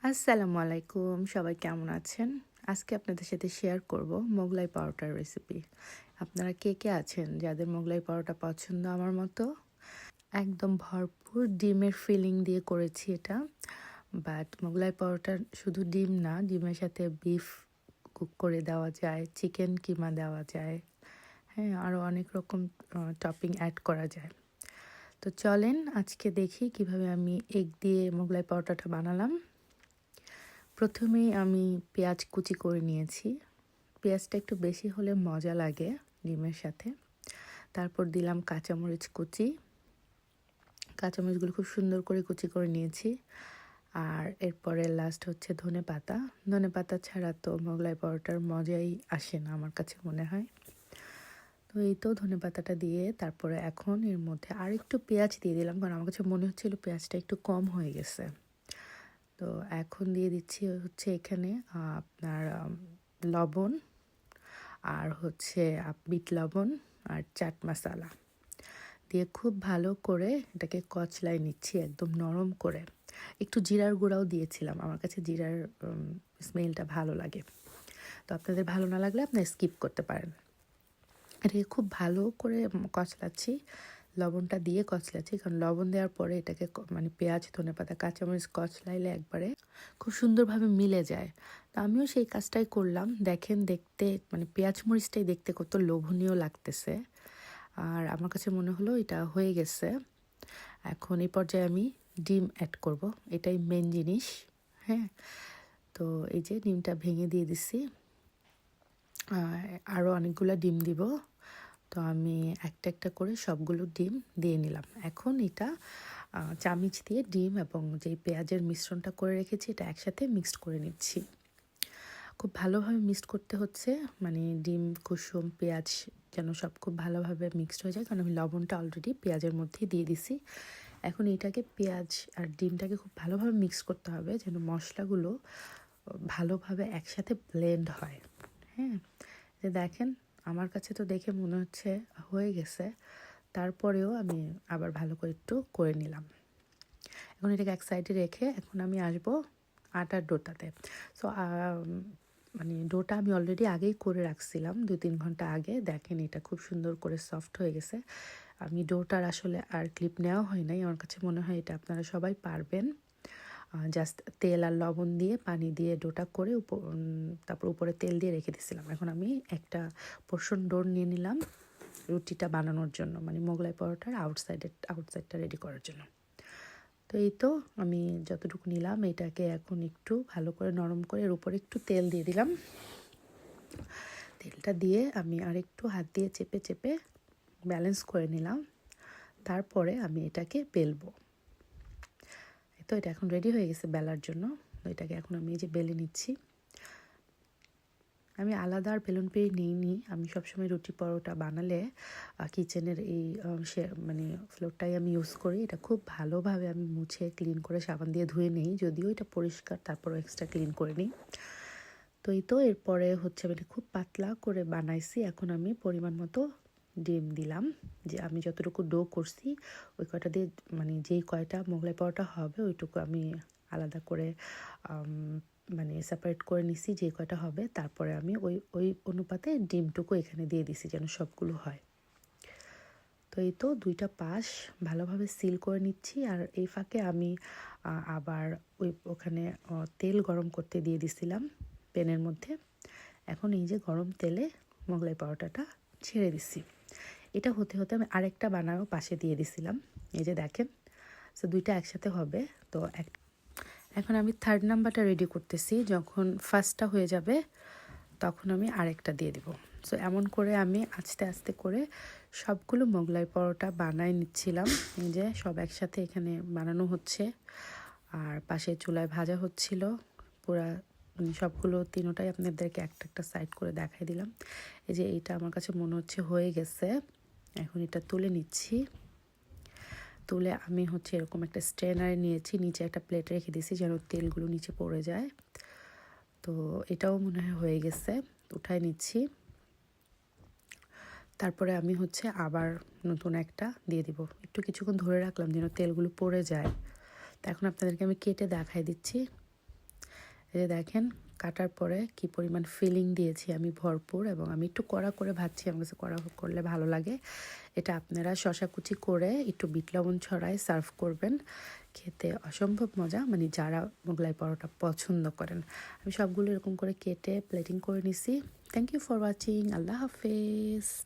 আসসালামু আলাইকুম, সবাই কেমন আছেন? আজকে আপনাদের সাথে শেয়ার করব মোগলাই পরোটার রেসিপি। আপনারা কে, কে আছেন যাদের মোগলাই পরোটা পছন্দ আমার মতো? একদম ভরপুর ডিমের ফিলিং দিয়ে করেছি এটা। বাট মোগলাই পরোটা শুধু ডিম না, ডিমের সাথে বিফ কুক করে দেওয়া যায়, চিকেন কিমা দেওয়া যায়। হ্যাঁ, আরও অনেক রকম টপিং অ্যাড করা যায়। তো চলেন আজকে দেখি কিভাবে আমি এগ দিয়ে মোগলাই পরোটাটা বানালাম। প্রথমেই আমি পেঁয়াজ কুচি করে নিয়েছি। পেঁয়াজটা একটু বেশি হলে মজা লাগে ডিমের সাথে। তারপর দিলাম কাঁচামরিচ কুচি। কাঁচামরিচগুলো খুব সুন্দর করে কুচি করে নিয়েছি। আর এরপরে লাস্ট হচ্ছে ধনেপাতা। ধনেপাতা ছাড়া তো মোগলাই পরোটার মজাই আসে না আমার কাছে মনে হয়। তো এই তো ধনেপাতাটা দিয়ে তারপরে এখন এর মধ্যে আরেকটু পেঁয়াজ দিয়ে দিলাম, কারণ আমার কাছে মনে হচ্ছিল পেঁয়াজটা একটু কম হয়ে গেছে। তো এখন দিয়ে দিচ্ছি হচ্ছে এখানে আপনার লবণ, আর হচ্ছে বিট লবণ আর চাট মশলা দিয়ে খুব ভালো করে এটাকে কচলায় নিচ্ছি একদম নরম করে। একটু জিরার গুঁড়াও দিয়েছিলাম, আমার কাছে জিরার স্মেলটা ভালো লাগে। তো আপনাদের ভালো না লাগলে আপনি স্কিপ করতে পারেন। এটাকে খুব ভালো করে কচলাচ্ছি, লবণটা দিয়ে কচলাচ্ছি, কারণ লবণ দেওয়ার পরে এটাকে মানে পেঁয়াজ ধনেপাতা কাঁচামরিচ কচলাইলে একবারে খুব সুন্দরভাবে মিলে যায়। তো আমিও সেই কাজটাই করলাম। দেখেন দেখতে মানে পেঁয়াজ মরিচটাই দেখতে কত লোভনীয় লাগতেছে। আর আমার কাছে মনে হলো এটা হয়ে গেছে। এখন এই পর্যায়ে আমি ডিম অ্যাড করব, এটাই মেন জিনিস। হ্যাঁ, তো এই যে ডিমটা ভেঙে দিয়ে দিছি, আরও অনেকগুলো ডিম দিব। তো আমি একটা একটা করে সবগুলো ডিম দিয়ে নিলাম। এখন এটা চামিচ দিয়ে ডিম এবং যে পেঁয়াজের মিশ্রণটা করে রেখেছি এটা একসাথে মিক্সড করে নিচ্ছি। খুব ভালোভাবে মিক্সড করতে হচ্ছে, মানে ডিম কুসুম পেঁয়াজ যেন সব খুব ভালোভাবে মিক্সড হয়ে যায়, কারণ আমি লবণটা অলরেডি পেঁয়াজের মধ্যেই দিয়ে দিছি। এখন এটাকে পেঁয়াজ আর ডিমটাকে খুব ভালোভাবে মিক্স করতে হবে যেন মশলাগুলো ভালোভাবে একসাথে ব্লেন্ড হয়। হ্যাঁ, যে দেখেন আমার কাছে তো দেখে মনে হচ্ছে হয়ে গেছে, তারপরেও আমি আবার ভালো করে একটু করে নিলাম। এখন এটাকে এক সাইডে রেখে এখন আমি আসবো আটার ডোটাতে। সো মানে ডোটা আমি অলরেডি আগেই করে রাখছিলাম 2-3 ঘন্টা আগে। দেখেন এটা খুব সুন্দর করে সফট হয়ে গেছে। আমি ডোটার আসলে আর ক্লিপ নেওয়া হয় নাই, আমার কাছে মনে হয় এটা আপনারা সবাই পারবেন। জাস্ট তেল আর লবণ দিয়ে পানি দিয়ে ডোটা করে তারপর উপরে তেল দিয়ে রেখে দিয়েছিলাম। এখন আমি একটা পোর্শন ডোর নিয়ে নিলাম রুটিটা বানানোর জন্য, মানে মোগলাই পরোটার আউটসাইডটা রেডি করার জন্য। তো এই তো আমি যতটুকু নিলাম এটাকে এখন একটু ভালো করে নরম করে এর উপরে একটু তেল দিয়ে দিলাম। তেলটা দিয়ে আমি আরেকটু হাত দিয়ে চেপে চেপে ব্যালেন্স করে নিলাম। তারপরে আমি এটাকে বেলবো। তো এটা এখন রেডি হয়ে গেছে বেলার জন্য। তো এটাকে এখন আমি এই যে বেলে নিচ্ছি। আমি আলাদা আর বেলুন পেয়ে নিইনি। আমি সবসময় রুটি পরোটা বানালে কিচেনের এই মানে ফ্লোরটাই আমি ইউজ করি। এটা খুব ভালোভাবে আমি মুছে ক্লিন করে সাবান দিয়ে ধুয়ে নিই, যদিও এটা পরিষ্কার তারপরও এক্সট্রা ক্লিন করে নিই। তো এই তো এরপরে হচ্ছে আমি খুব পাতলা করে বানাইছি। এখন আমি পরিমাণ মতো ডিম দিলাম, যে আমি যতটুকু ডো করছি ওই কয়টা দিয়ে, মানে যেই কয়টা মোগলাই পরোটা হবে ওইটুকু আমি আলাদা করে মানে সেপারেট করে নিছি যে কয়টা হবে। তারপরে আমি ওই ওই অনুপাতে ডিমটুকু এখানে দিয়ে দিছি যেন সবগুলো হয়। তো এই তো দুইটা পাশ ভালোভাবে সিল করে নিচ্ছি। আর এই ফাঁকে আমি আবার ওখানে তেল গরম করতে দিয়ে দিছিলাম প্যানের মধ্যে। এখন এই যে গরম তেলে মোগলাই পরোটাটা ছেড়ে দিছি। এটা হতে হতে আমি আরেকটা বানাও পাশে দিয়ে দিছিলাম, এই যে দেখেন। সো দুইটা একসাথে হবে। তো এখন আমি থার্ড নাম্বারটা রেডি করতেছি, যখন ফার্স্টটা হয়ে যাবে তখন আমি আরেকটা দিয়ে দিব। সো এমন করে আমি আস্তে আস্তে করে সবগুলো মোগলাই পরোটা বানাই নিচ্ছিলাম। এই যে সব একসাথে এখানে বানানো হচ্ছে আর পাশে চুলায় ভাজা হচ্ছিল। পুরা সবগুলো তিনোটাই আপনাদেরকে একটা একটা সাইড করে দেখাই দিলাম। এই যে এইটা আমার কাছে মনে হচ্ছে হয়ে গেছে। এখন এটা তুলে নিচ্ছি। তুলে আমি হচ্ছে এরকম একটা স্ট্রেনারে নিয়েছি, নিচে একটা প্লেট রেখে দিয়েছি যেন তেলগুলো নিচে পড়ে যায়। তো এটাও মনে হয় হয়ে গেছে, উঠাই নিচ্ছি। তারপরে আমি হচ্ছে আবার নতুন একটা দিয়ে দিব। একটু কিছুক্ষণ ধরে রাখলাম যেন তেলগুলো পড়ে যায়। তো এখন আপনাদেরকে আমি কেটে দেখাই দিচ্ছি। এই যে দেখেন কাটার পরে কি পরিমাণ ফিলিং দিয়েছি আমি ভরপুর, এবং আমি একটু কড়া করে ভাজছি, আমার কাছে কড়া করলে ভালো লাগে। এটা আপনারা শসা কুচি করে একটু বিট লবণ ছড়ায় সার্ভ করবেন, খেতে অসম্ভব মজা, মানে যারা মোগলাই পরোটা পছন্দ করেন। আমি সবগুলো এরকম করে কেটে প্লেটিং করে নিছি। Thank you for watching. আল্লাহ হাফেজ।